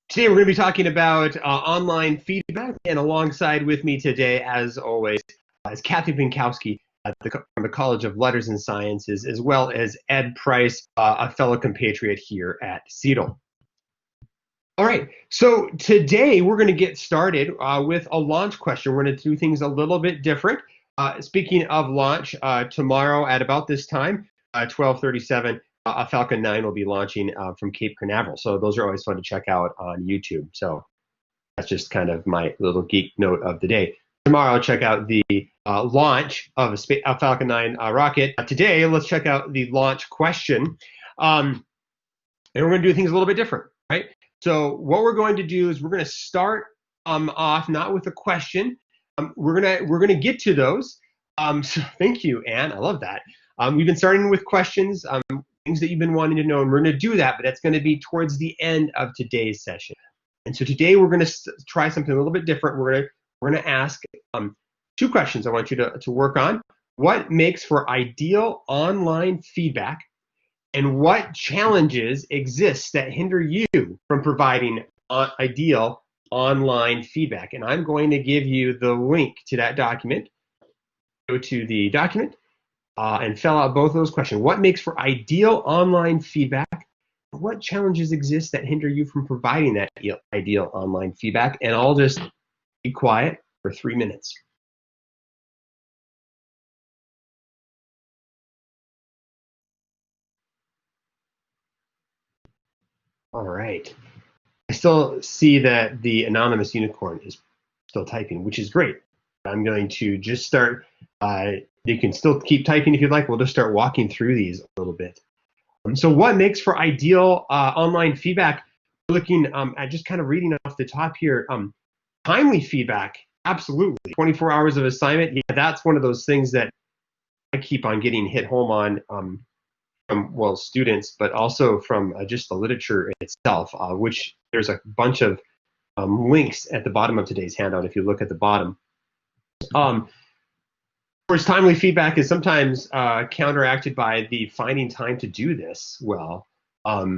Today we're going to be talking about online feedback, and alongside with me today, as always, is Kathy Pinkowski from the College of Letters and Sciences, as well as Ed Price, a fellow compatriot here at CETL. All right, so today we're going to get started with a launch question. We're going to do things a little bit different. Speaking of launch, tomorrow at about this time, 12:37, a Falcon 9 will be launching from Cape Canaveral. So those are always fun to check out on YouTube. So that's just kind of my little geek note of the day. Tomorrow, I'll check out the launch of a Falcon 9 rocket. Today, let's check out the launch question. And we're going to do things a little bit different, right? So what we're going to do is we're going to start off not with a question. We're gonna get to those. So thank you, Anne. I love that. We've been starting with questions, things that you've been wanting to know, and we're going to do that, but that's going to be towards the end of today's session. And so today we're going to try something a little bit different. We're going to ask two questions I want you to work on. What makes for ideal online feedback, and what challenges exist that hinder you from providing ideal online feedback? And I'm going to give you the link to that document. Go to the document and fill out both of those questions. What makes for ideal online feedback? What challenges exist that hinder you from providing that ideal online feedback? And I'll just be quiet for 3 minutes. All right. I still see that the anonymous unicorn is still typing, which is great. I'm going to just start. You can still keep typing if you'd like. We'll just start walking through these a little bit. So what makes for ideal online feedback? Looking at just kind of reading off the top here. Timely feedback, absolutely. 24 hours of assignment, yeah, that's one of those things that I keep on getting hit home on from, well, students, but also from just the literature itself, which there's a bunch of links at the bottom of today's handout if you look at the bottom. Of course, timely feedback is sometimes counteracted by the finding time to do this well. So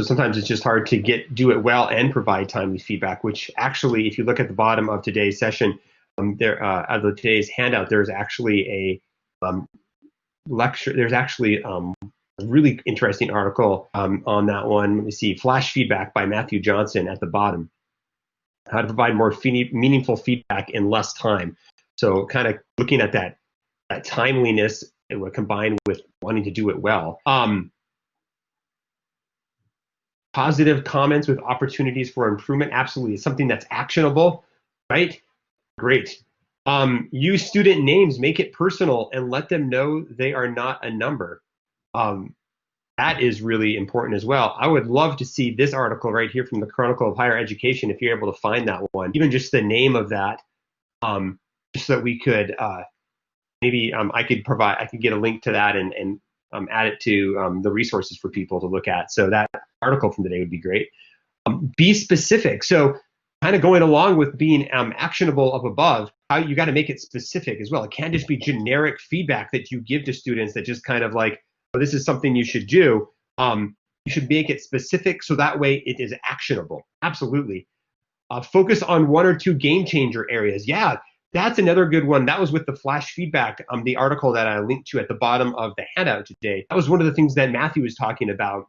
sometimes it's just hard to do it well and provide timely feedback, which actually, if you look at the bottom of today's session, out of today's handout, there's actually a lecture. There's actually a really interesting article on that one. Let me see, Flash Feedback by Matthew Johnson at the bottom. How to provide more meaningful feedback in less time. So kind of looking at that timeliness combined with wanting to do it well. Positive comments with opportunities for improvement, absolutely. It's something that's actionable, right? Great. Use student names, make it personal, and let them know they are not a number. That is really important as well. I would love to see this article right here from the Chronicle of Higher Education, if you're able to find that one, even just the name of that, just so that we could maybe I could get a link to that and add it to the resources for people to look at. So that article from today would be great. Be specific. So kind of going along with being actionable up above, how you got to make it specific as well. It can't just be generic feedback that you give to students that just kind of like, oh, this is something you should do. You should make it specific so that way it is actionable. Absolutely. Focus on one or two game changer areas. Yeah, that's another good one. That was with the Flash Feedback, the article that I linked to at the bottom of the handout today. That was one of the things that Matthew was talking about.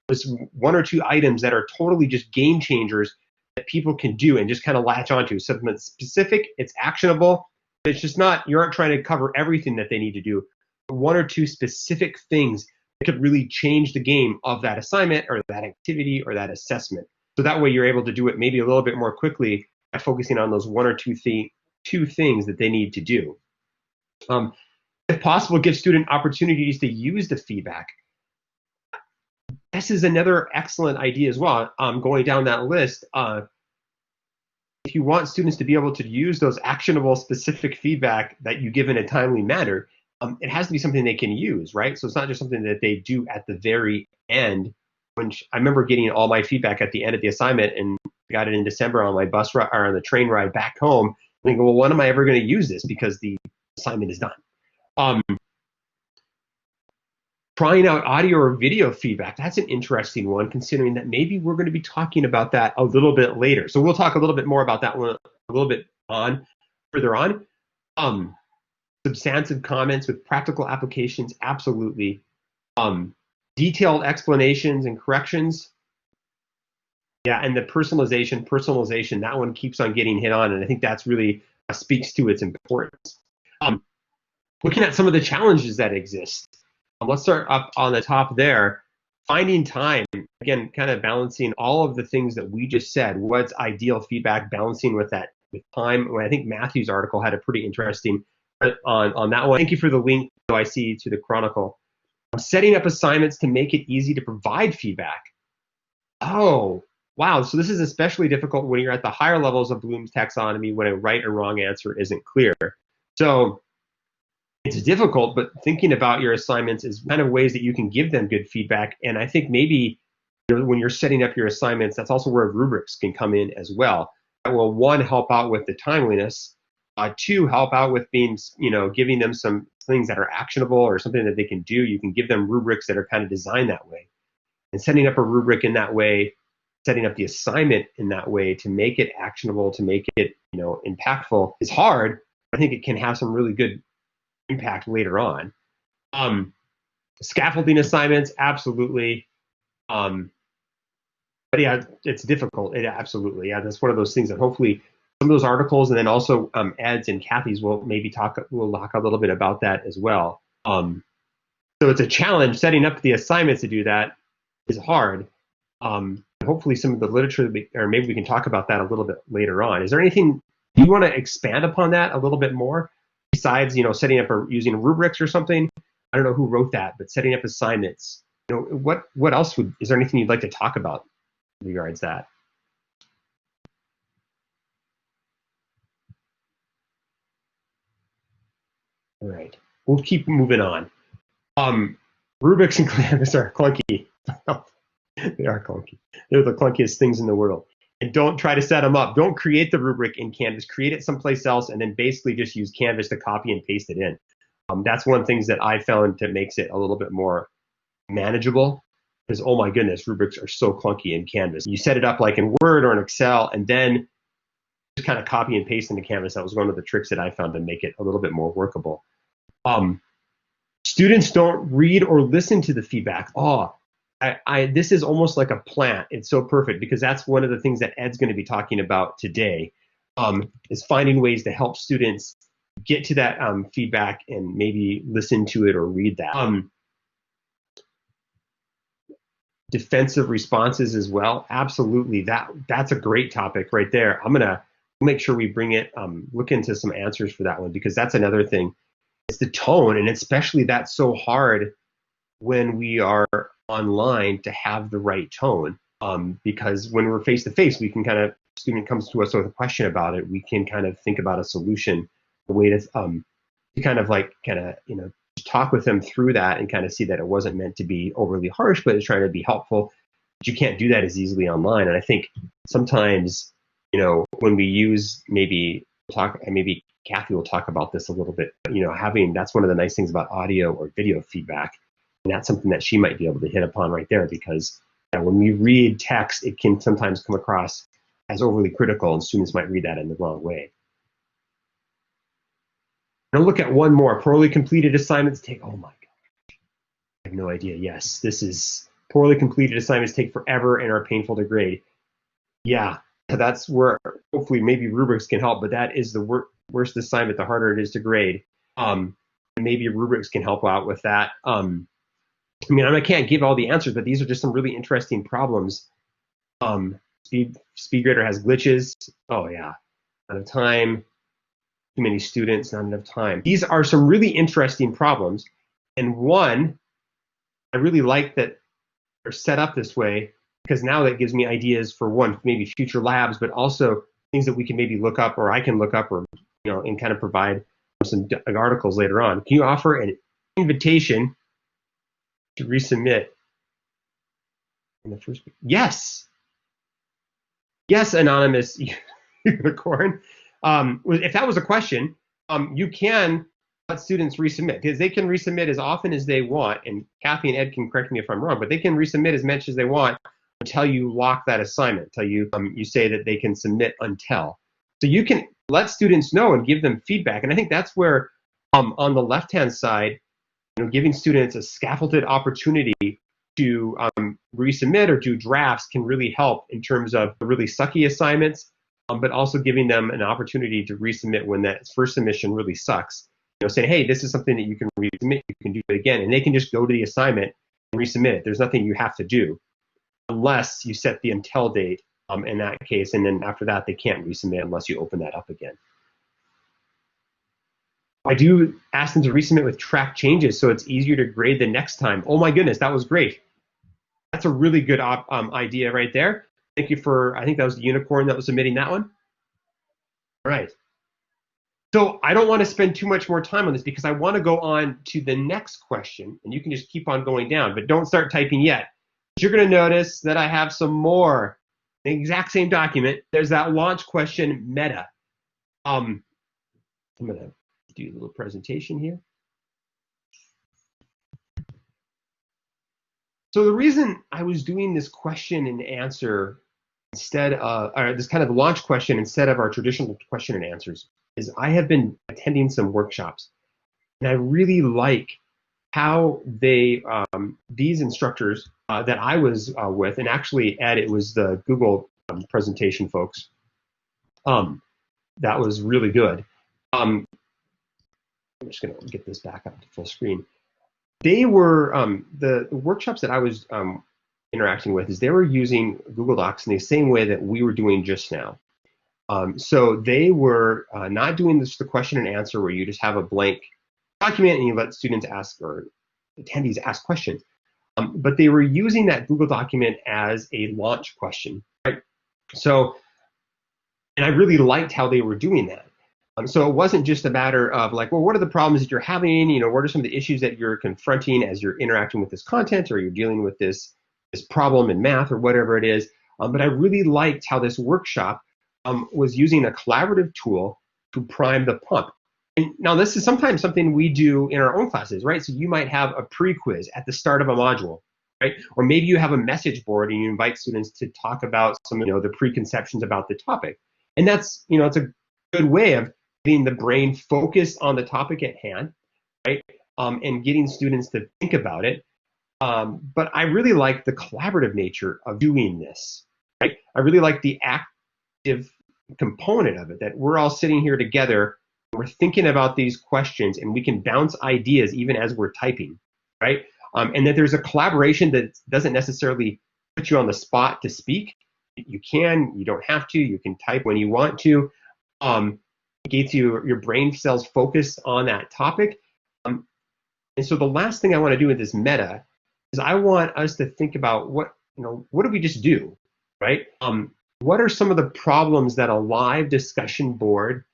Was one or two items that are totally just game changers that people can do and just kind of latch onto. Something that's specific, it's actionable. It's just not, you aren't trying to cover everything that they need to do. One or two specific things that could really change the game of that assignment or that activity or that assessment. So that way you're able to do it maybe a little bit more quickly by focusing on those one or two things that they need to do. If possible, give student opportunities to use the feedback. This is another excellent idea as well. Going down that list, if you want students to be able to use those actionable, specific feedback that you give in a timely manner, it has to be something they can use, right? So it's not just something that they do at the very end. I remember getting all my feedback at the end of the assignment, and I got it in December on my bus ride or on the train ride back home. And I go, well, when am I ever going to use this? Because the assignment is done. Trying out audio or video feedback. That's an interesting one, considering that maybe we're going to be talking about that a little bit later. So we'll talk a little bit more about that one a little bit further on. Substantive comments with practical applications, absolutely. Detailed explanations and corrections. Yeah, and the personalization, that one keeps on getting hit on, and I think that's really speaks to its importance. Looking at some of the challenges that exist. Let's start up on the top there. Finding time, again, kind of balancing all of the things that we just said. What's ideal feedback, balancing with that with time. I think Matthew's article had a pretty interesting on that one. Thank you for the link, I see, to the Chronicle. Setting up assignments to make it easy to provide feedback. Oh, wow. So this is especially difficult when you're at the higher levels of Bloom's taxonomy when a right or wrong answer isn't clear. So it's difficult, but thinking about your assignments is kind of ways that you can give them good feedback. And I think maybe when you're setting up your assignments, that's also where rubrics can come in as well. That will, one, help out with the timeliness, two, help out with being, giving them some things that are actionable or something that they can do. You can give them rubrics that are kind of designed that way. And setting up a rubric in that way, setting up the assignment in that way to make it actionable, to make it, impactful is hard. I think it can have some really good impact later on. Scaffolding assignments, absolutely. But yeah, it's difficult. Absolutely. Yeah, that's one of those things that hopefully some of those articles, and then also Ed's and Kathy's will maybe talk a little bit about that as well. So it's a challenge. Setting up the assignments to do that is hard. Hopefully some of the literature, or maybe we can talk about that a little bit later on. Is there anything, do you want to expand upon that a little bit more? Besides, setting up or using rubrics or something. I don't know who wrote that, but setting up assignments. What else is there anything you'd like to talk about in regards to that? All right, we'll keep moving on. Rubrics and Canvas are clunky. They are clunky. They're the clunkiest things in the world. And don't try to set them up. Don't create the rubric in Canvas. Create it someplace else, and then basically just use Canvas to copy and paste it in. That's one of the things that I found that makes it a little bit more manageable. Because, oh my goodness, rubrics are so clunky in Canvas. You set it up like in Word or in Excel, and then just kind of copy and paste into Canvas. That was one of the tricks that I found to make it a little bit more workable. Students don't read or listen to the feedback. This is almost like a plant. It's so perfect because that's one of the things that Ed's going to be talking about today, is finding ways to help students get to that feedback and maybe listen to it or read that. Defensive responses as well. Absolutely. That's a great topic right there. I'm going to make sure we bring it, look into some answers for that one, because that's another thing. It's the tone, and especially that's so hard when we are online to have the right tone, because when we're face to face, we can student comes to us with a question about it, we can kind of think about a solution, a way to talk with them through that and kind of see that it wasn't meant to be overly harsh, but it's trying to be helpful. But you can't do that as easily online. And I think sometimes, when we use maybe Kathy will talk about this a little bit, that's one of the nice things about audio or video feedback. And that's something that she might be able to hit upon right there, because when we read text, it can sometimes come across as overly critical, and students might read that in the wrong way. Now look at one more. Poorly completed assignments take, oh my gosh, I have no idea. Yes, this is poorly completed assignments take forever and are painful to grade. Yeah, that's where hopefully maybe rubrics can help, but that is the worst assignment, the harder it is to grade. Maybe rubrics can help out with that. I can't give all the answers, but these are just some really interesting problems. SpeedGrader has glitches. Oh yeah, not enough time. Too many students, not enough time. These are some really interesting problems. And one, I really like that they're set up this way, because now that gives me ideas for one, maybe future labs, but also things that we can maybe look up, or I can look up, or and kind of provide some articles later on. Can you offer an invitation to resubmit in the first? Yes, anonymous unicorn. If that was a question, you can let students resubmit, because they can resubmit as often as they want, and Kathy and Ed can correct me if I'm wrong, but they can resubmit as much as they want until you lock that assignment, until you say that they can submit until. So you can let students know and give them feedback, and I think that's where on the left-hand side, giving students a scaffolded opportunity to resubmit or do drafts can really help in terms of the really sucky assignments, but also giving them an opportunity to resubmit when that first submission really sucks. Saying, hey, this is something that you can resubmit, you can do it again, and they can just go to the assignment and resubmit it. There's nothing you have to do unless you set the until date in that case, and then after that, they can't resubmit unless you open that up again. I do ask them to resubmit with track changes so it's easier to grade the next time. Oh my goodness, that was great. That's a really good idea right there. Thank you for, I think that was the unicorn that was submitting that one. All right. So I don't want to spend too much more time on this because I want to go on to the next question, and you can just keep on going down, but don't start typing yet. You're going to notice that I have some more, the exact same document. There's that launch question meta. I'm going to do a little presentation here. So the reason I was doing this question and answer instead of, or this kind of launch question instead of our traditional question and answers is I have been attending some workshops, and I really like how they, these instructors that I was with, and actually, Ed, it was the Google presentation folks, that was really good. I'm just going to get this back up to full screen. They were, the workshops that I was interacting with is they were using Google Docs in the same way that we were doing just now. So they were not doing this the question and answer where you just have a blank document and you let students ask or attendees ask questions. But they were using that Google document as a launch question, right? So, and I really liked how they were doing that. So it wasn't just a matter of like, well, what are the problems that you're having? What are some of the issues that you're confronting as you're interacting with this content or you're dealing with this problem in math or whatever it is. But I really liked how this workshop was using a collaborative tool to prime the pump. And now this is sometimes something we do in our own classes, right? So you might have a pre-quiz at the start of a module, right? Or maybe you have a message board and you invite students to talk about some, the preconceptions about the topic. And that's, it's a good way of getting the brain focused on the topic at hand, right? And getting students to think about it. But I really like the collaborative nature of doing this, right? I really like the active component of it, that we're all sitting here together, we're thinking about these questions, and we can bounce ideas even as we're typing, right? And that there's a collaboration that doesn't necessarily put you on the spot to speak. You don't have to, you can type when you want to. It gets your brain cells focused on that topic. And so the last thing I want to do with this meta is I want us to think about what did we just do, right? What are some of the problems that a live discussion board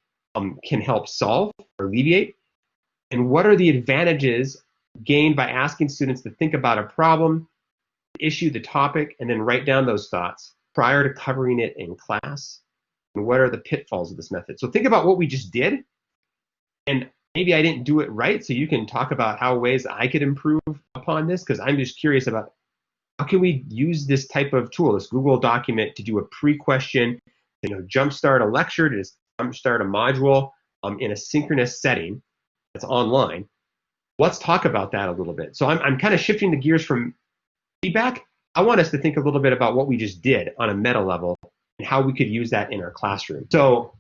can help solve or alleviate? And what are the advantages gained by asking students to think about a problem, issue, the topic, and then write down those thoughts prior to covering it in class? And what are the pitfalls of this method? So think about what we just did, and maybe I didn't do it right, so you can talk about how ways I could improve upon this, because I'm just curious about how can we use this type of tool, this Google document, to do a pre-question, jumpstart a lecture, to jumpstart a module in a synchronous setting that's online. Let's talk about that a little bit. So I'm kind of shifting the gears from feedback. I want us to think a little bit about what we just did on a meta level and how we could use that in our classroom. So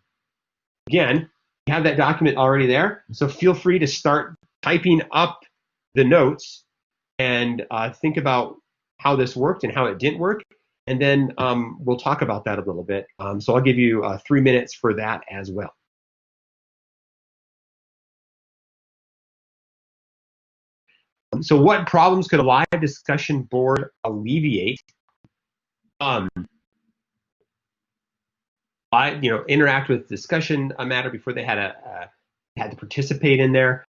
again, you have that document already there, so feel free to start typing up the notes and think about how this worked and how it didn't work, and then we'll talk about that a little bit. So I'll give you 3 minutes for that as well. So what problems could a live discussion board alleviate? Interact with discussion matter before they had to participate in there.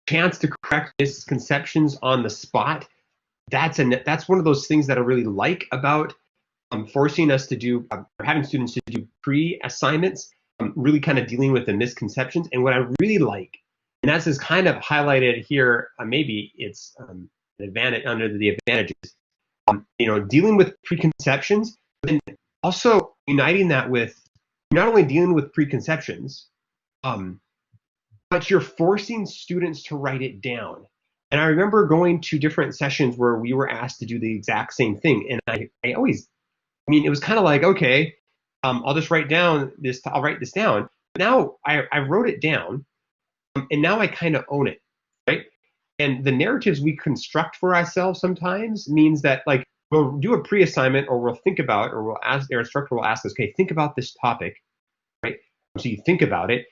Chance to correct misconceptions on the spot. That's one of those things that I really like about forcing us to do, or having students to do pre-assignments. really kind of dealing with the misconceptions. And what I really like, and that's is kind of highlighted here, maybe it's an advantage under the advantages, dealing with preconceptions, but then also uniting that with not only dealing with preconceptions, um, but you're forcing students to write it down. And I remember going to different sessions where we were asked to do the exact same thing. And I always, it was kind of like, okay, I'll just write down this, I'll write this down. But now I wrote it down, and now I kind of own it, right? And the narratives we construct for ourselves sometimes means that, like, we'll do a pre-assignment, or we'll think about, or we'll ask, their instructor will ask us, okay, think about this topic, right? So you think about it.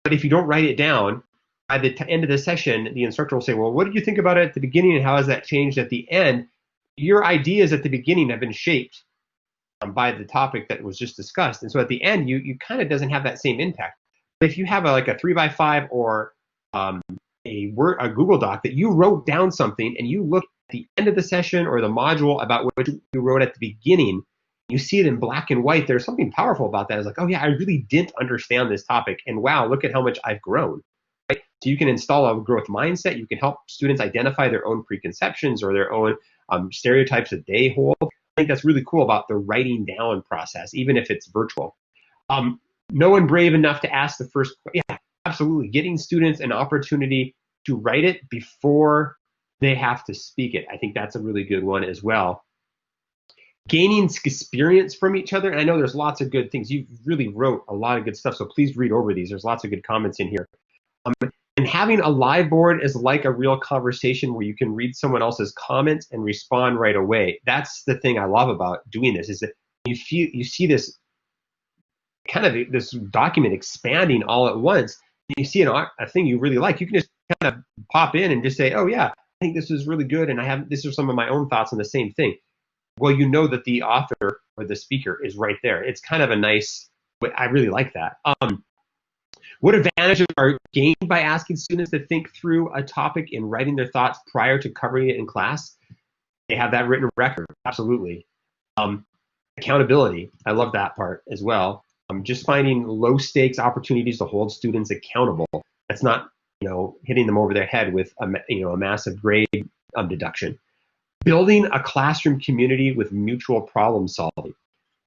But if you don't write it down, by the end of the session, the instructor will say, well, what did you think about it at the beginning, and how has that changed at the end? Your ideas at the beginning have been shaped by the topic that was just discussed. And so at the end, you kind of doesn't have that same impact. But if you have like a 3x5 or a Google Doc that you wrote down something, and you look at the end of the session or the module about what you wrote at the beginning, you see it in black and white, there's something powerful about that. It's like, oh yeah, I really didn't understand this topic, and wow, look at how much I've grown. Right? So you can install a growth mindset. You can help students identify their own preconceptions or their own stereotypes that they hold. I think that's really cool about the writing down process, even if it's virtual. No one brave enough to ask the first question. Yeah, absolutely. Getting students an opportunity to write it before they have to speak it. I think that's a really good one as well. Gaining experience from each other. And I know there's lots of good things. You really wrote a lot of good stuff, so please read over these. There's lots of good comments in here. And having a live board is like a real conversation where you can read someone else's comments and respond right away. That's the thing I love about doing this, is that you see this kind of this document expanding all at once. You see a thing you really like, you can just kind of pop in and just say, oh yeah, I think this is really good, and these are some of my own thoughts on the same thing. Well, you know that the author or the speaker is right there. It's kind of a nice, I really like that. What advantages are gained by asking students to think through a topic and writing their thoughts prior to covering it in class? They have that written record, absolutely. Accountability, I love that part as well. Just finding low stakes opportunities to hold students accountable. That's not, hitting them over their head with a massive grade deduction. Building a classroom community with mutual problem solving.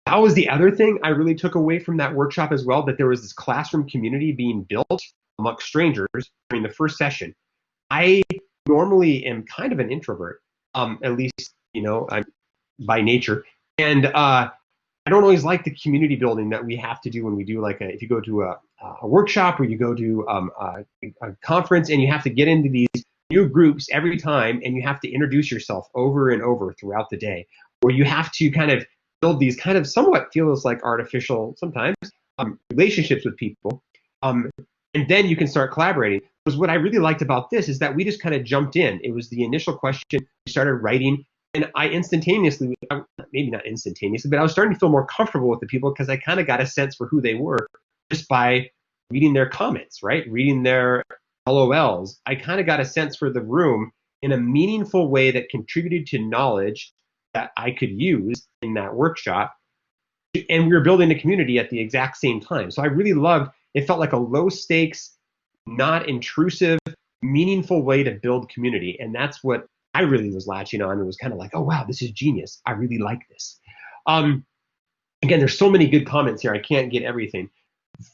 That was the other thing I really took away from that workshop as well, that there was this classroom community being built amongst strangers during the first session. I normally am kind of an introvert, at least, I'm by nature. And I don't always like the community building that we have to do when we do, like, if you go to a workshop, or you go to a conference, and you have to get into these new groups every time, and you have to introduce yourself over and over throughout the day, or you have to kind of build these kind of somewhat feels like artificial sometimes relationships with people, and then you can start collaborating. Because what I really liked about this is that we just kind of jumped in. It was the initial question, we started writing, and I instantaneously, maybe not instantaneously, but I was starting to feel more comfortable with the people, because I kind of got a sense for who they were just by reading their comments, right? Reading their LOLs. I kind of got a sense for the room in a meaningful way that contributed to knowledge that I could use in that workshop. And we were building a community at the exact same time. So I really loved, it felt like a low stakes, not intrusive, meaningful way to build community. And that's what I really was latching on. It was kind of like, oh wow, this is genius. I really like this. Again, there's so many good comments here. I can't get everything.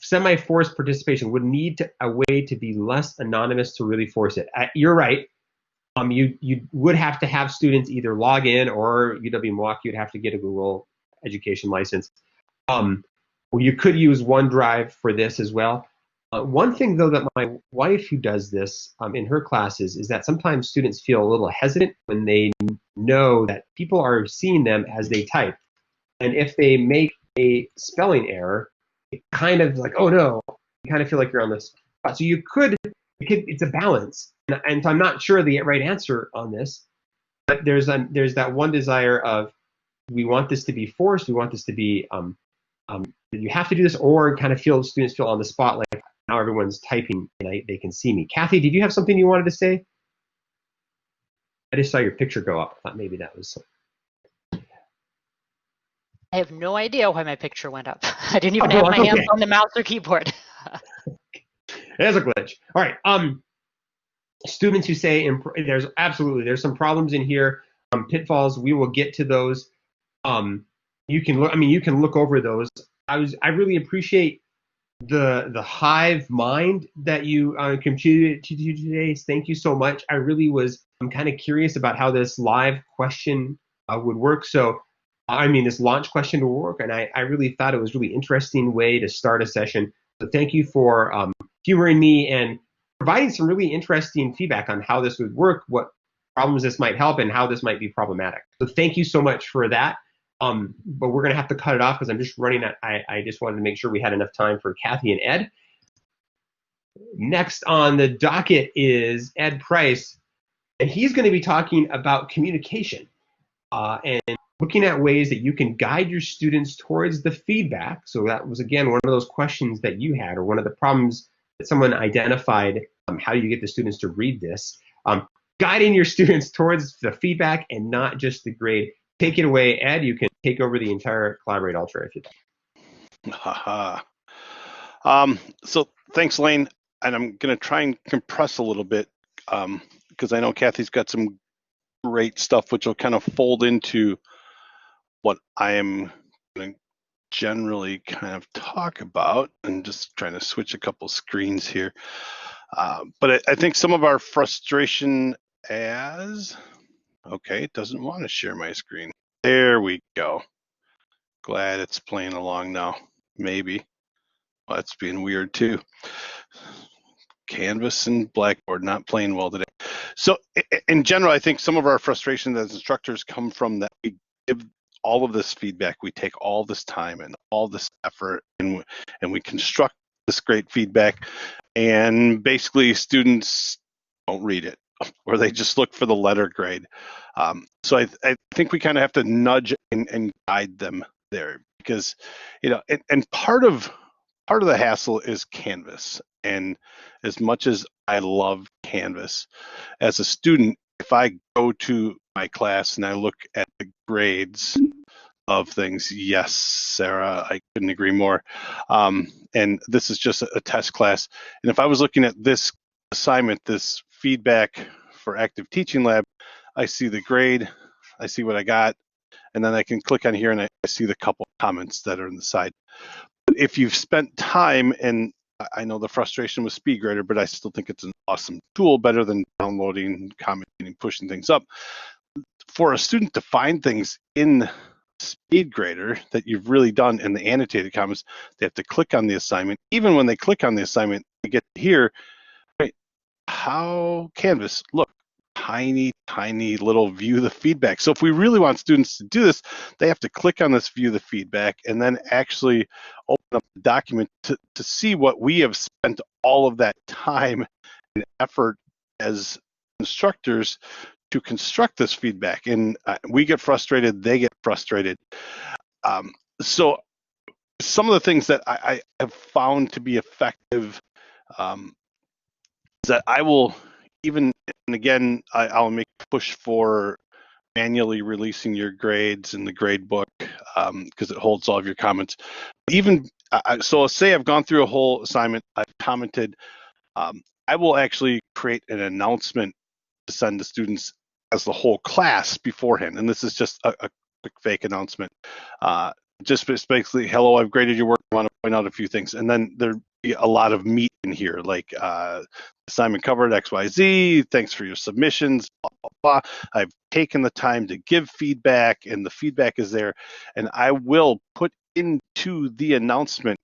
Semi-forced participation would need a way to be less anonymous to really force it. You're right. You would have to have students either log in, or UW-Milwaukee, you'd have to get a Google education license. Or you could use OneDrive for this as well. One thing, though, that my wife, who does this in her classes, is that sometimes students feel a little hesitant when they know that people are seeing them as they type. And if they make a spelling error, it kind of like, oh no, you kind of feel like you're on the spot. So it's a balance. And so I'm not sure the right answer on this, but there's that one desire of, we want this to be forced, we want this to be, you have to do this, or kind of students feel on the spot, like now everyone's typing and they can see me. Kathy, did you have something you wanted to say? I just saw your picture go up. I thought maybe that was. I have no idea why my picture went up. I didn't even Oh, have my that's hands okay. on the mouse or keyboard. There's a glitch. All right. Students who say there's some problems in here, pitfalls. We will get to those. Um, you can look. I mean, you can look over those. I really appreciate the hive mind that you contributed to today. Thank you so much. I'm kind of curious about how this live question would work. So, I mean, this launch question would work, and I really thought it was a really interesting way to start a session. So, thank you for humoring me and providing some really interesting feedback on how this would work, what problems this might help, and how this might be problematic. So, thank you so much for that. But we're going to have to cut it off because I'm just running. I just wanted to make sure we had enough time for Kathy and Ed. Next on the docket is Ed Price, and he's going to be talking about communication and looking at ways that you can guide your students towards the feedback. So that was, again, one of those questions that you had, or one of the problems that someone identified. How do you get the students to read this? Guiding your students towards the feedback and not just the grade. Take it away, Ed. You can take over the entire Collaborate Ultra if you'd like. Haha. So thanks, Lane. And I'm going to try and compress a little bit because I know Kathy's got some great stuff which will kind of fold into what I am going to generally kind of talk about, and just trying to switch a couple screens here. But I think some of our frustration okay, it doesn't want to share my screen. There we go. Glad it's playing along now. Maybe. Well, that's being weird too. Canvas and Blackboard not playing well today. So in general, I think some of our frustration as instructors come from that we give all of this feedback, we take all this time and all this effort, and we construct this great feedback, and basically students don't read it, or they just look for the letter grade. So I think we kind of have to nudge and guide them there, because and part of the hassle is Canvas. And as much as I love Canvas, as a student, if I go to my class and I look at the grades of things, yes, Sarah, I couldn't agree more. And this is just a test class. And if I was looking at this assignment, this feedback for active teaching lab, I see the grade, I see what I got, and then I can click on here and I see the couple comments that are on the side. But if you've spent time, and I know the frustration with SpeedGrader, but I still think it's an awesome tool, better than downloading, commenting, pushing things up. For a student to find things in SpeedGrader that you've really done in the annotated comments, they have to click on the assignment. Even when they click on the assignment, they get here, right, how Canvas, look, tiny little view the feedback. So if we really want students to do this, they have to click on this view the feedback and then actually open up the document to see what we have spent all of that time and effort as instructors to construct this feedback. And we get frustrated, they get frustrated. So some of the things that I have found to be effective is that I will even, and again, I'll make a push for manually releasing your grades in the grade book because it holds all of your comments. Even so, say I've gone through a whole assignment, I've commented, I will actually create an announcement to send to students as the whole class beforehand. And this is just a quick fake announcement. Just basically, hello, I've graded your work. I want to point out a few things. And then there'd be a lot of meat in here, like assignment covered XYZ, thanks for your submissions, blah, blah, blah. I've taken the time to give feedback, and the feedback is there. And I will put into the announcement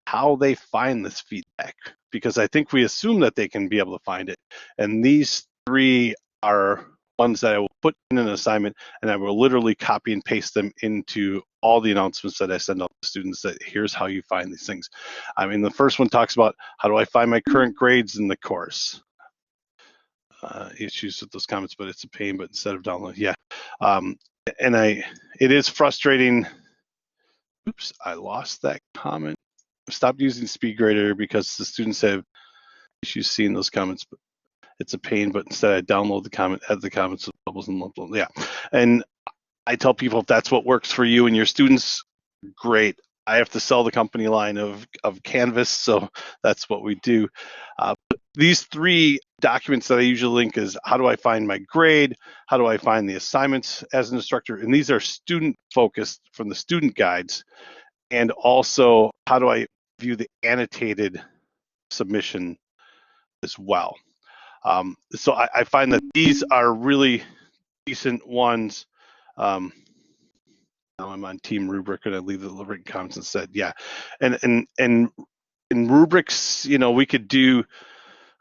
how they find this feedback, because I think we assume that they can be able to find it. And these three are ones that I will put in an assignment, and I will literally copy and paste them into all the announcements that I send out to students, that here's how you find these things. I mean, the first one talks about how do I find my current grades in the course. Issues with those comments, but it's a pain, but instead of downloading, yeah. And it is frustrating. Oops, I lost that comment. Stopped using SpeedGrader because the students have issues seeing those comments, but it's a pain. But instead, I download the comment, add the comments with bubbles and bubbles. Yeah, and I tell people, if that's what works for you and your students, great. I have to sell the company line of Canvas, so that's what we do. But these 3 documents that I usually link is how do I find my grade, how do I find the assignments as an instructor, and these are student focused from the student guides, and also how do I view the annotated submission as well. So I find that these are really decent ones. Now I'm on Team Rubric, and I leave the written comments instead. Yeah, and in rubrics, we could do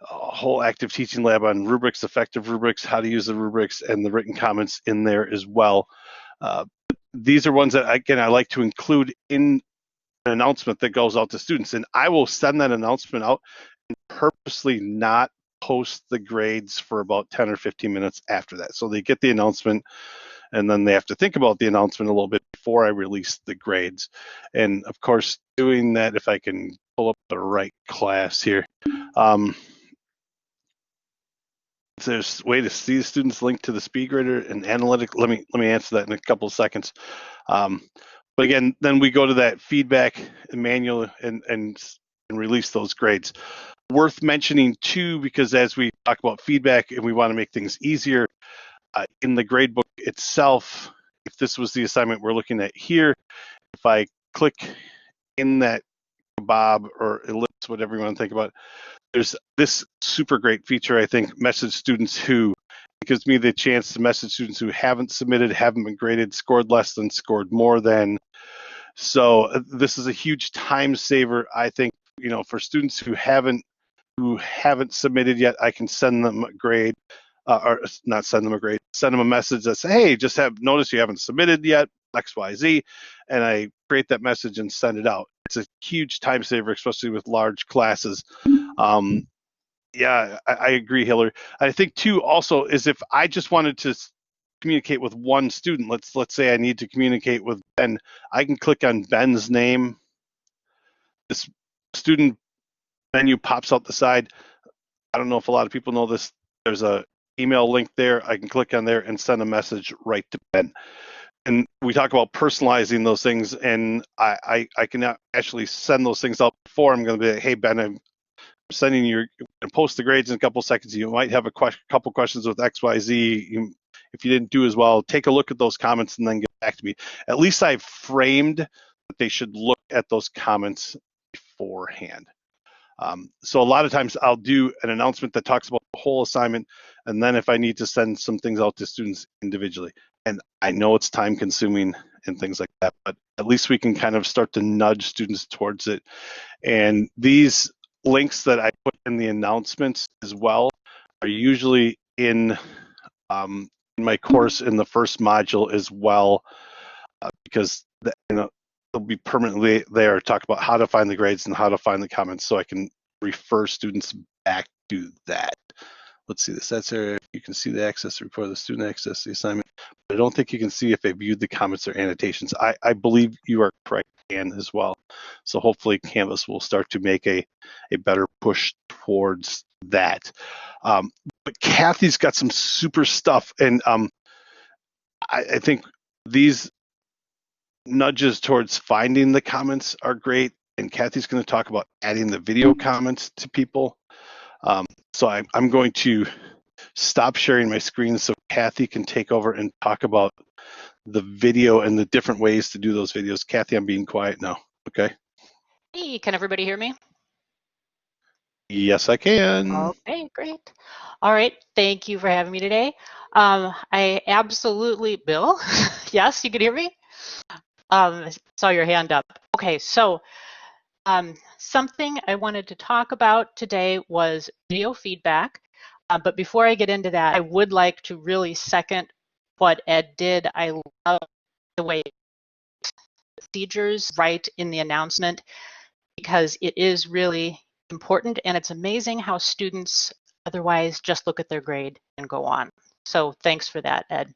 a whole active teaching lab on rubrics, effective rubrics, how to use the rubrics, and the written comments in there as well. These are ones that I like to include in an announcement that goes out to students, and I will send that announcement out and purposely not post the grades for about 10 or 15 minutes after that. So they get the announcement, and then they have to think about the announcement a little bit before I release the grades. And of course, doing that, if I can pull up the right class here, there's a way to see the students linked to the speed grader and analytic. Let me answer that in a couple of seconds. But again, then we go to that feedback manual and release those grades. Worth mentioning too, because as we talk about feedback and we want to make things easier, in the gradebook itself, if this was the assignment we're looking at here, if I click in that kebab or ellipse, whatever you want to think about, there's this super great feature, I think, message students who, it gives me the chance to message students who haven't submitted, haven't been graded, scored less than, scored more than. So this is a huge time saver, I think, for students who haven't submitted yet. I can send them a grade, or not send them a grade, send them a message that says, hey, just have noticed you haven't submitted yet, XYZ, and I create that message and send it out. It's a huge time saver, especially with large classes. Yeah, I agree, Hillary. I think too also is if I just wanted to communicate with one student, let's say I need to communicate with Ben, I can click on Ben's name. This student menu pops out the side. I don't know if a lot of people know this. There's a email link there. I can click on there and send a message right to Ben. And we talk about personalizing those things, and I can actually send those things out before I'm going to be like, hey, Ben, I'm sending you, post the grades in a couple of seconds. You might have a couple questions with XYZ. If you didn't do as well, take a look at those comments and then get back to me. At least I've framed that they should look at those comments beforehand. So a lot of times I'll do an announcement that talks about the whole assignment, and then if I need to send some things out to students individually. And I know it's time consuming and things like that, but at least we can kind of start to nudge students towards it. And these links that I put in the announcements as well are usually in my course in the first module as well, because they'll be permanently there, talk about how to find the grades and how to find the comments, so I can refer students back to that. Let's see this. That's area. You can see the access report, the student access, the assignment. But I don't think you can see if they viewed the comments or annotations. I believe you are correct, Ann, as well. So hopefully Canvas will start to make a better push towards that. But Kathy's got some super stuff, and I think these nudges towards finding the comments are great. And Kathy's going to talk about adding the video comments to people. So I'm going to stop sharing my screen so Kathy can take over and talk about the video and the different ways to do those videos. Kathy, I'm being quiet now. Okay. Hey, can everybody hear me? Yes, I can. Okay, great. All right, thank you for having me today. I absolutely, Bill, yes, you can hear me? Saw your hand up. Okay, so something I wanted to talk about today was video feedback. But before I get into that, I would like to really second what Ed did. I love the way procedures right in the announcement, because it is really important, and it's amazing how students otherwise just look at their grade and go on. So thanks for that, Ed.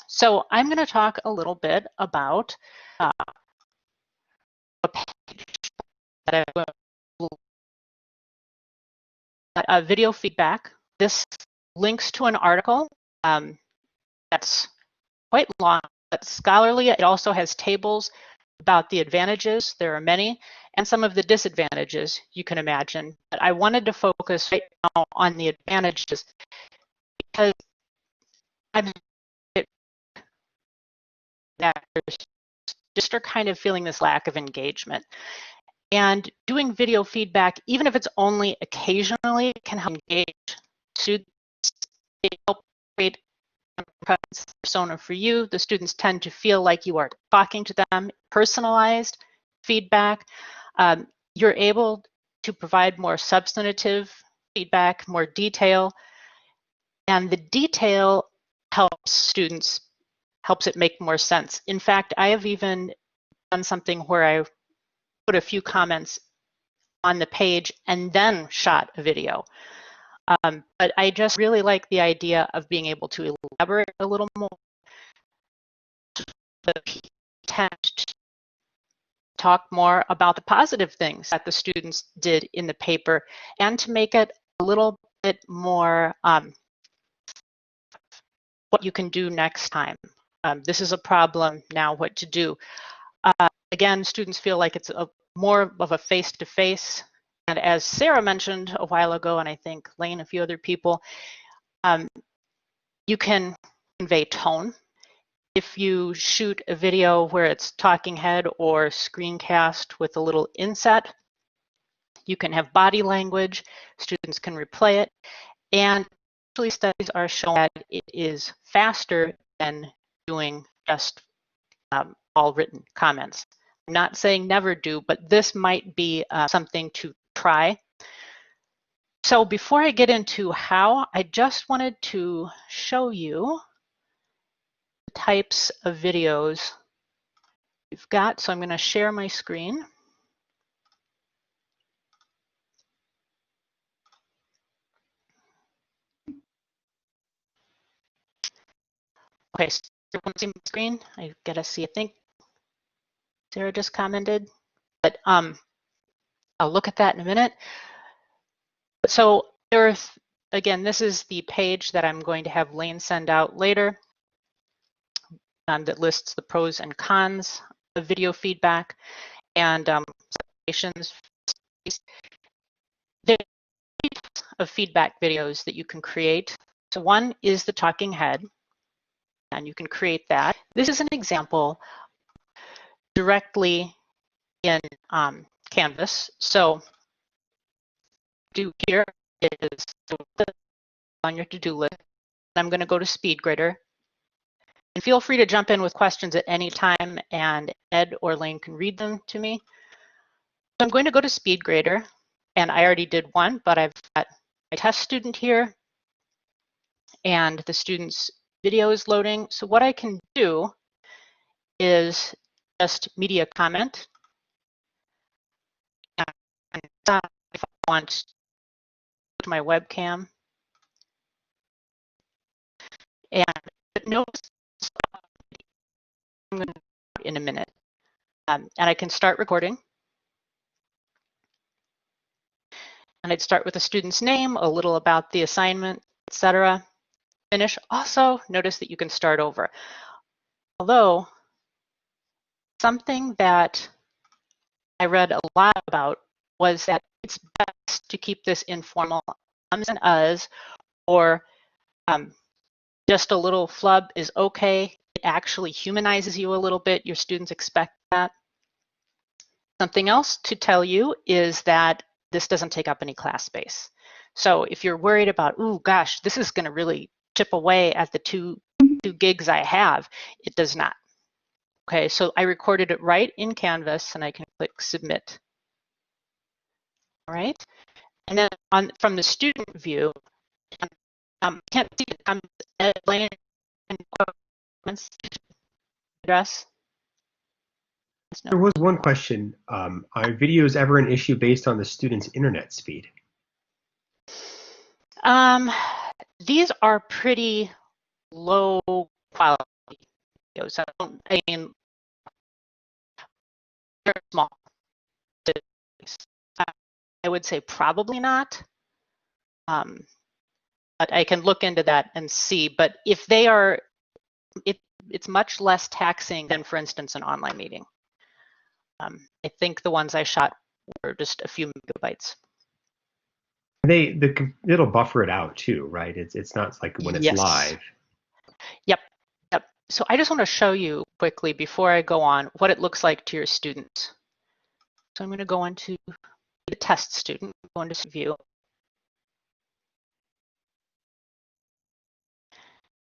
So I'm going to talk a little bit about a page that video feedback. This links to an article that's quite long, but scholarly. It also has tables about the advantages, there are many, and some of the disadvantages you can imagine. But I wanted to focus right now on the advantages because I'm that just are kind of feeling this lack of engagement. And doing video feedback, even if it's only occasionally, can help engage students. They help create a persona for you. The students tend to feel like you are talking to them, personalized feedback. You're able to provide more substantive feedback, more detail, and the detail helps it make more sense. In fact, I have even done something where I put a few comments on the page and then shot a video. But I just really like the idea of being able to elaborate a little more. The tend to talk more about the positive things that the students did in the paper and to make it a little bit more what you can do next time. This is a problem, now what to do. Again, students feel like it's more of a face-to-face. And as Sarah mentioned a while ago, and I think Lane, a few other people, you can convey tone. If you shoot a video where it's talking head or screencast with a little inset, you can have body language, students can replay it, and actually studies are showing that it is faster than doing just all written comments. I'm not saying never do, but this might be something to try. So before I get into how, I just wanted to show you the types of videos we've got. So I'm going to share my screen. Okay, so everyone see my screen? I gotta see, I think Sarah just commented, but I'll look at that in a minute. So there are, again, this is the page that I'm going to have Lane send out later that lists the pros and cons of video feedback and citations. There are types of feedback videos that you can create. So one is the talking head, and you can create that. This is an example directly in Canvas. So do here is on your to-do list. I'm going to go to SpeedGrader. And feel free to jump in with questions at any time, and Ed or Lane can read them to me. So I'm going to go to SpeedGrader, and I already did one, but I've got my test student here, and the student's video is loading. So what I can do is just media comment. And if I want to my webcam, and notice I'm going to in a minute, and I can start recording. And I'd start with the student's name, a little about the assignment, etc. Finish. Also, notice that you can start over. Although, something that I read a lot about was that it's best to keep this informal, ums and uhs, or just a little flub is okay. It actually humanizes you a little bit. Your students expect that. Something else to tell you is that this doesn't take up any class space. So if you're worried about, oh gosh, this is going to really chip away at the two gigs I have, it does not. Okay, so I recorded it right in Canvas, and I can click Submit. All right, and then from the student view, can't see the comments address. No. There was one question. Are videos ever an issue based on the student's internet speed? These are pretty low quality videos. I mean, they're small. I would say probably not. But I can look into that and see. But if they are, it's much less taxing than, for instance, an online meeting. I think the ones I shot were just a few megabytes. It'll buffer it out too, right? It's not like when it's Yes. live. Yep. So I just want to show you quickly before I go on what it looks like to your students. So I'm going to go into the test student, go into view.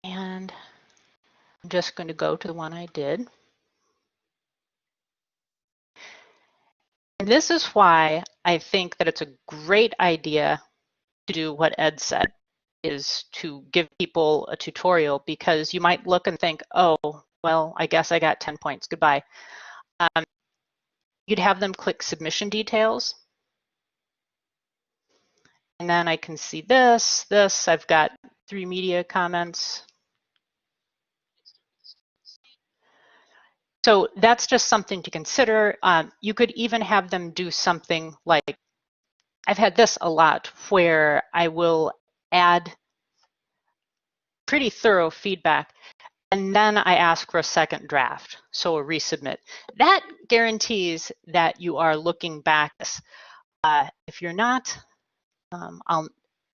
And I'm just going to go to the one I did. And this is why I think that it's a great idea to do what Ed said, is to give people a tutorial, because you might look and think, oh, well, I guess I got 10 points, goodbye. You'd have them click submission details. And then I can see this, I've got 3 media comments. So that's just something to consider. You could even have them do something like, I've had this a lot, where I will add pretty thorough feedback, and then I ask for a second draft, so a resubmit. That guarantees that you are looking back. If you're not,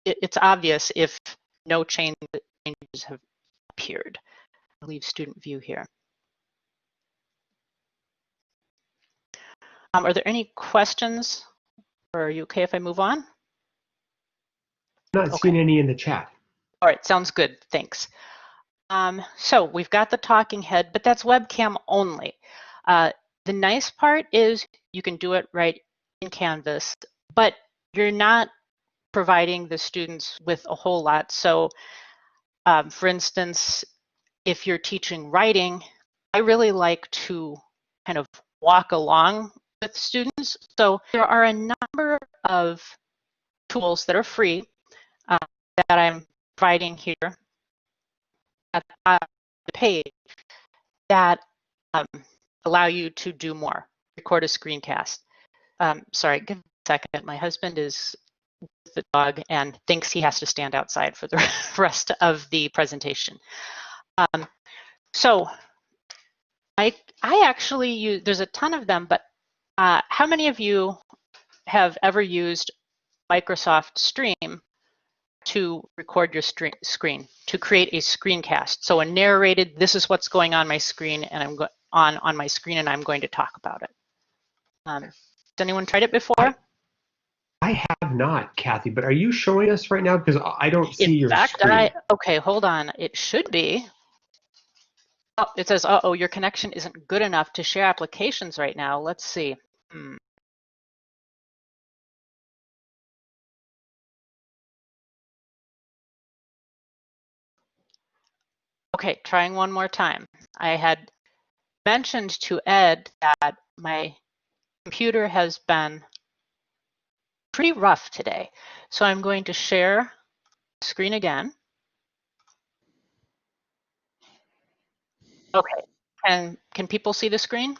it's obvious if no changes have appeared. I'll leave student view here. Are there any questions, or are you okay if I move on? I'm not seeing any in the chat. All right, sounds good, thanks. So we've got the talking head, but that's webcam only. The nice part is you can do it right in Canvas, but you're not providing the students with a whole lot. So for instance, if you're teaching writing, I really like to kind of walk along with students. So there are a number of tools that are free that I'm providing here at the page that allow you to do more. Record a screencast. Sorry, give me a second. My husband is with the dog and thinks he has to stand outside for the rest of the presentation. So I actually use, there's a ton of them, but how many of you have ever used Microsoft Stream to record your screen, to create a screencast? So a narrated, this is what's going on my screen, and I'm on my screen, and I'm going to talk about it. Has anyone tried it before? I have not, Kathy, but are you showing us right now? Because I don't see your screen. Okay, hold on. It should be. Oh, it says, uh-oh, your connection isn't good enough to share applications right now. Let's see. Okay, trying one more time. I had mentioned to Ed that my computer has been pretty rough today. So I'm going to share the screen again. Okay, can people see the screen?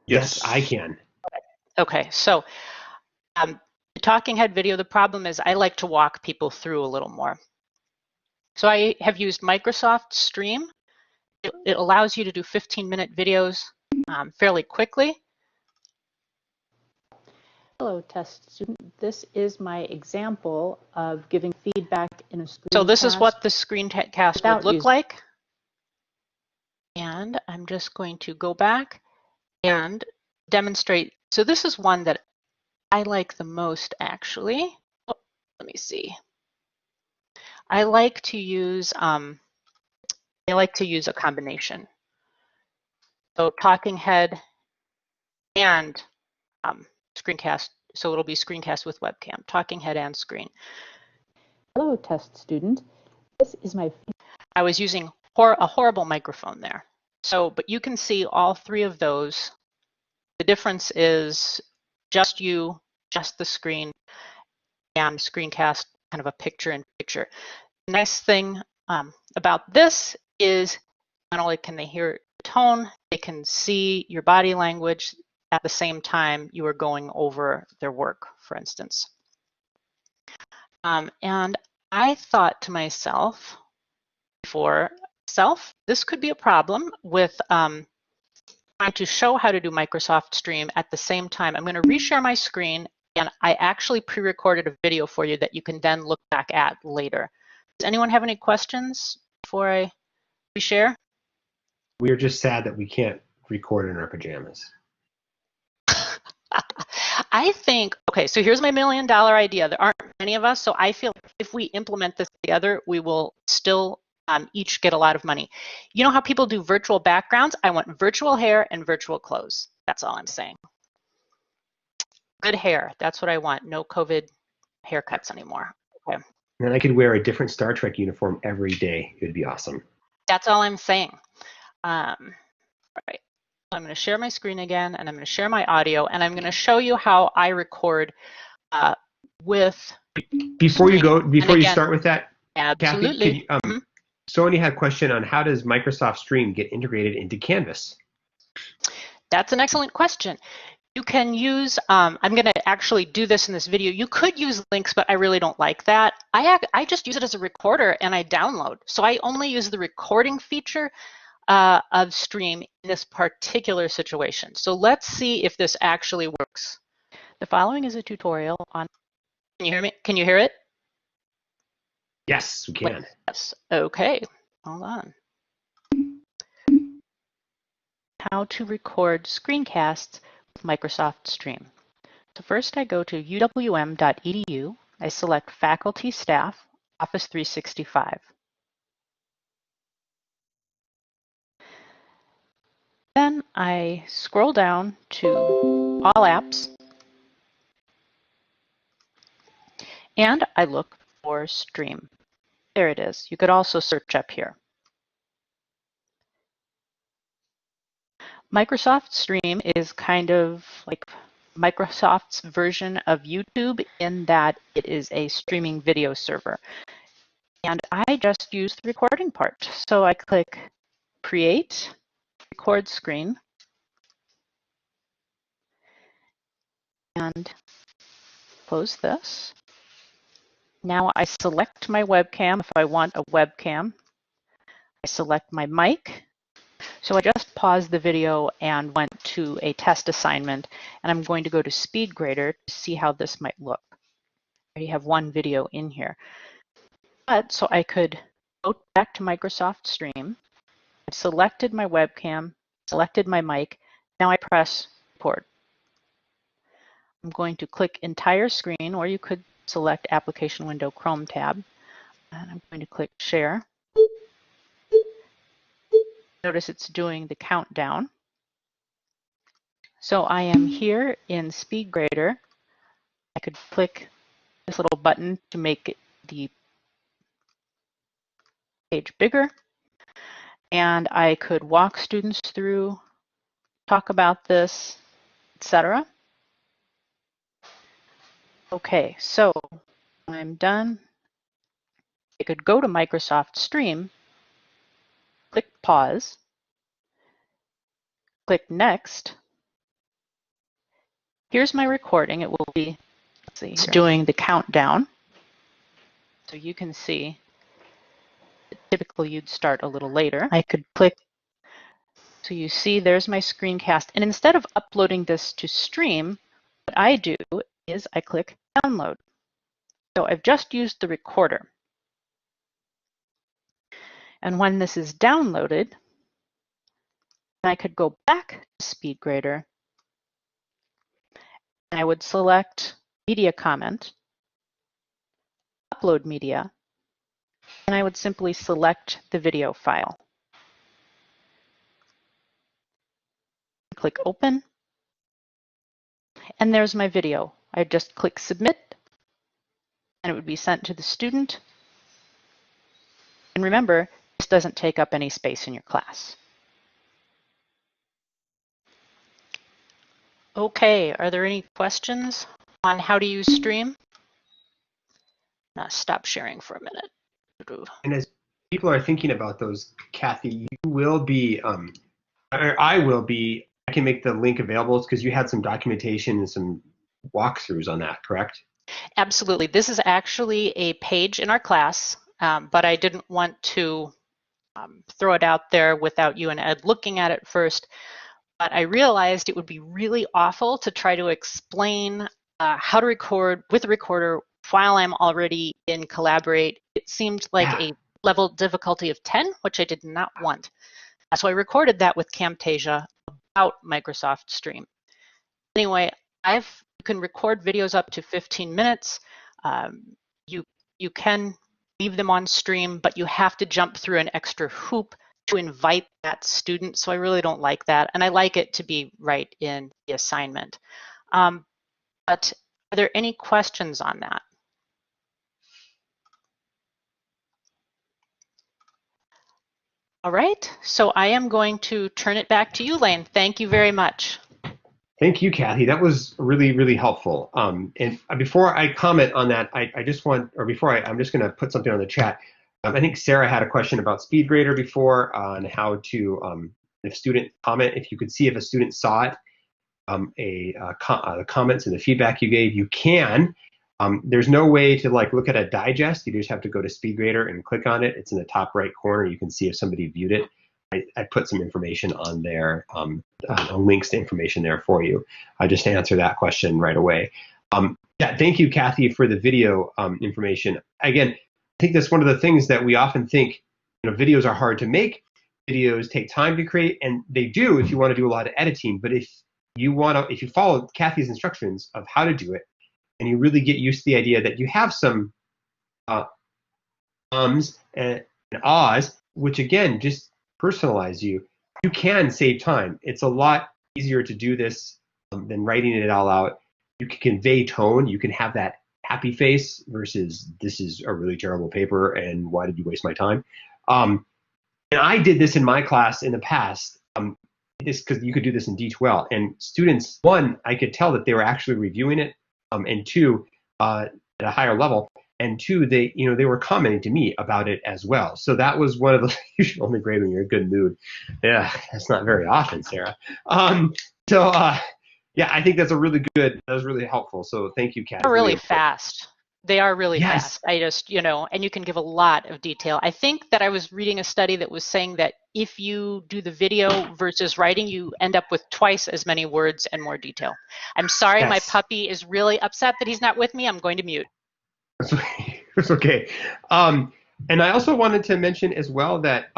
Yes, I can. Okay, so the talking head video, the problem is I like to walk people through a little more. So I have used Microsoft Stream. It allows you to do 15-minute videos fairly quickly. Hello, test student. This is my example of giving feedback in a screencast. So this is what the screencast would look like. And I'm just going to go back and demonstrate. So this is one that I like the most, actually. Oh, let me see. I like to use a combination. So talking head and screencast. So it'll be screencast with webcam, talking head and screen. Hello, test student. This is my. I was using a horrible microphone there. So, but you can see all 3 of those. The difference is just you, just the screen, and screencast, kind of a picture-in-picture. The nice thing about this is not only can they hear the tone, they can see your body language at the same time you are going over their work, for instance. And I thought to myself, this could be a problem with trying to show how to do Microsoft Stream at the same time. I'm going to reshare my screen, and I actually pre-recorded a video for you that you can then look back at later. Does anyone have any questions before I reshare? We are just sad that we can't record in our pajamas. I think, okay, so here's my $1 million idea. There aren't many of us, so I feel if we implement this together, we will still each get a lot of money. You know how people do virtual backgrounds? I want virtual hair and virtual clothes. That's all I'm saying. Good hair, that's what I want. No COVID haircuts anymore. Okay. And then I could wear a different Star Trek uniform every day. It would be awesome. That's all I'm saying. All right. I'm going to share my screen again, and I'm going to share my audio, and I'm going to show you how I record with. Before you start with that, absolutely. Kathy, Sonia had a question on how does Microsoft Stream get integrated into Canvas? That's an excellent question. You can use, I'm going to actually do this in this video. You could use links, but I really don't like that. I just use it as a recorder and I download. So I only use the recording feature of Stream in this particular situation. So let's see if this actually works. The following is a tutorial on, can you hear me? Can you hear it? Yes, we can. Yes, okay, hold on. How to record screencasts with Microsoft Stream. So first I go to uwm.edu, I select Faculty Staff, Office 365. Then I scroll down to All Apps, and I look for Stream. There it is. You could also search up here. Microsoft Stream is kind of like Microsoft's version of YouTube in that it is a streaming video server. And I just use the recording part. So I click Create, Record Screen, and close this. Now I select my webcam if I want a webcam. I select my mic. So I just paused the video and went to a test assignment, and I'm going to go to SpeedGrader to see how this might look. I already have one video in here. But so I could go back to Microsoft Stream. I've selected my webcam, selected my mic. Now I press record. I'm going to click entire screen, or you could select application window Chrome tab. And I'm going to click share. Notice it's doing the countdown. So I am here in SpeedGrader. I could click this little button to make the page bigger. And I could walk students through, talk about this, etc. Okay, so I'm done. I could go to Microsoft Stream, click pause, click next. Here's my recording. It will be, let's see, it's doing the countdown. So you can see, typically you'd start a little later. I could click, so you see there's my screencast. And instead of uploading this to Stream, what I do is I click download. So I've just used the recorder. And when this is downloaded, I could go back to SpeedGrader and I would select Media Comment, Upload Media, and I would simply select the video file. Click Open, and there's my video. I just click Submit, and it would be sent to the student. And remember, this doesn't take up any space in your class. Okay, are there any questions on how to use Stream? Stop sharing for a minute. And as people are thinking about those, Kathy, you will be, or I will be, I can make the link available because you had some documentation and some walkthroughs on that, correct? Absolutely. This is actually a page in our class, but I didn't want to throw it out there without you and Ed looking at it first. but I realized it would be really awful to try to explain how to record with a recorder while I'm already in Collaborate. It seemed like a level difficulty of 10, which I did not want. So I recorded that with Camtasia about Microsoft Stream. Anyway, you can record videos up to 15 minutes. You can leave them on Stream, but you have to jump through an extra hoop to invite that student. So I really don't like that. And I like it to be right in the assignment. But are there any questions on that? All right, so I am going to turn it back to you, Lane. Thank you very much. Thank you, Kathy. That was really, really helpful. And before I comment on that, I'm just going to put something on the chat. I think Sarah had a question about SpeedGrader before on how to, if student comment, if you could see if a student saw it, the comments and the feedback you gave, you can. There's no way to look at a digest. You just have to go to SpeedGrader and click on it. It's in the top right corner. You can see if somebody viewed it. I put some information on there, links to information there for you. Just to answer that question right away. Yeah, thank you, Kathy, for the video information. Again, I think that's one of the things that we often think, videos are hard to make. Videos take time to create, and they do if you want to do a lot of editing. But if you follow Kathy's instructions of how to do it, and you really get used to the idea that you have some ums and ahs, which again, just personalize you can save time. It's a lot easier to do this than writing it all out. You can convey tone. You can have that happy face versus this is a really terrible paper and why did you waste my time? And I did this in my class in the past. Because you could do this in D12, and students, one, I could tell that they were actually reviewing it, and two, at a higher level, and two, they were commenting to me about it as well. So that was one of the you should only grade when you're in a good mood. Yeah, that's not very often, Sarah. Yeah, I think that was really helpful. So thank you, Kathy. They're really fast. They are really fast. I just, and you can give a lot of detail. I think that I was reading a study that was saying that if you do the video versus writing, you end up with twice as many words and more detail. I'm sorry, my puppy is really upset that he's not with me. I'm going to mute. It's okay. And I also wanted to mention as well that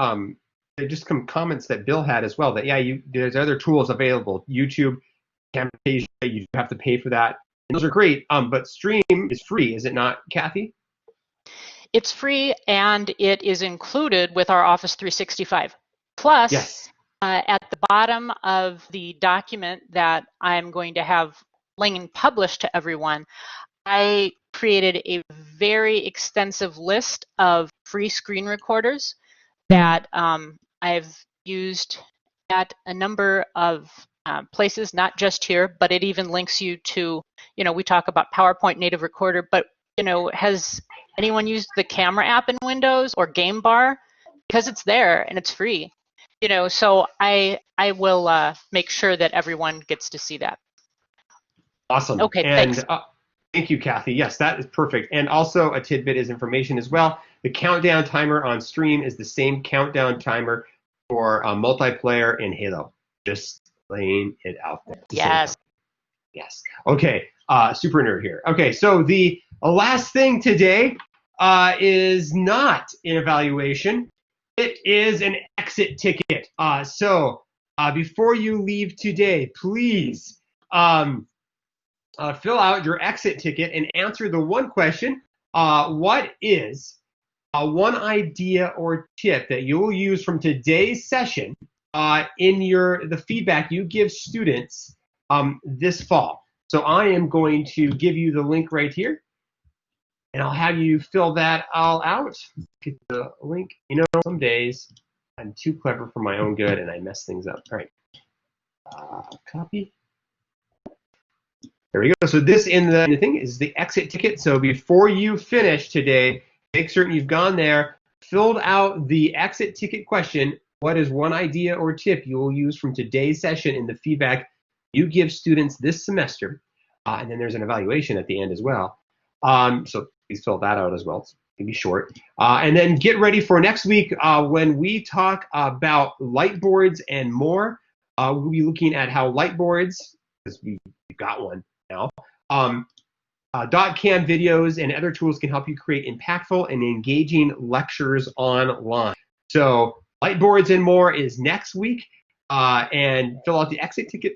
just some comments that Bill had as well, that there's other tools available. YouTube, Camtasia, you have to pay for that. Those are great, but Stream is free, is it not, Kathy? It's free, and it is included with our Office 365. Plus, yes. At the bottom of the document that I'm going to have Lane published to everyone, I created a very extensive list of free screen recorders that I've used at a number of places, not just here, but it even links you to, we talk about PowerPoint native recorder, but, has anyone used the camera app in Windows or Game Bar? Because it's there and it's free, so I will make sure that everyone gets to see that. Awesome. Okay, and, thanks. Thank you, Kathy. Yes, that is perfect. And also a tidbit is information as well. The countdown timer on Stream is the same countdown timer for multiplayer in Halo. Just laying it out there. Yes. Yes. Okay. Super nerd here. Okay. So the last thing today is not an evaluation. It is an exit ticket. So before you leave today, please fill out your exit ticket and answer the one question. What is one idea or tip that you will use from today's session in the feedback you give students this fall? So I am going to give you the link right here, and I'll have you fill that all out. Get the link. Some days I'm too clever for my own good, and I mess things up. All right. Copy. There we go. So this in the thing is the exit ticket. So before you finish today, make certain you've gone there, filled out the exit ticket question. What is one idea or tip you will use from today's session in the feedback you give students this semester? And then there's an evaluation at the end as well. So please fill that out as well. It's going to be short. And then get ready for next week when we talk about light boards and more. We'll be looking at how light boards, because we've got one now, dot cam videos and other tools can help you create impactful and engaging lectures online. So light boards and more is next week. And fill out the exit ticket,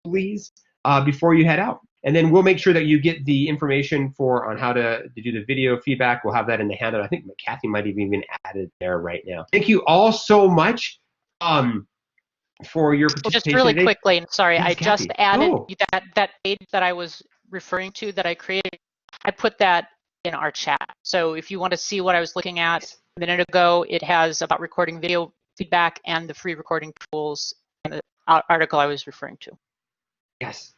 please, before you head out. And then we'll make sure that you get the information on how to do the video feedback. We'll have that in the handout. I think Kathy might have even added there right now. Thank you all so much for your participation Just really today. quickly, sorry, Yes, I just Kathy. added Oh. that page that I was referring to that I created. I put that in our chat. So if you want to see what I was looking at a minute ago, it has about recording video feedback and the free recording tools in the article I was referring to. Yes.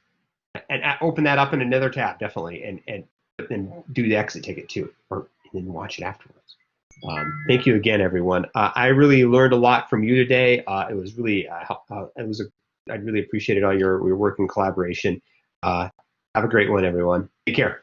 And open that up in another tab, definitely, and then do the exit ticket too, and then watch it afterwards. Thank you again, everyone. I really learned a lot from you today. It was really, I really appreciated all your work and collaboration. Have a great one, everyone. Take care.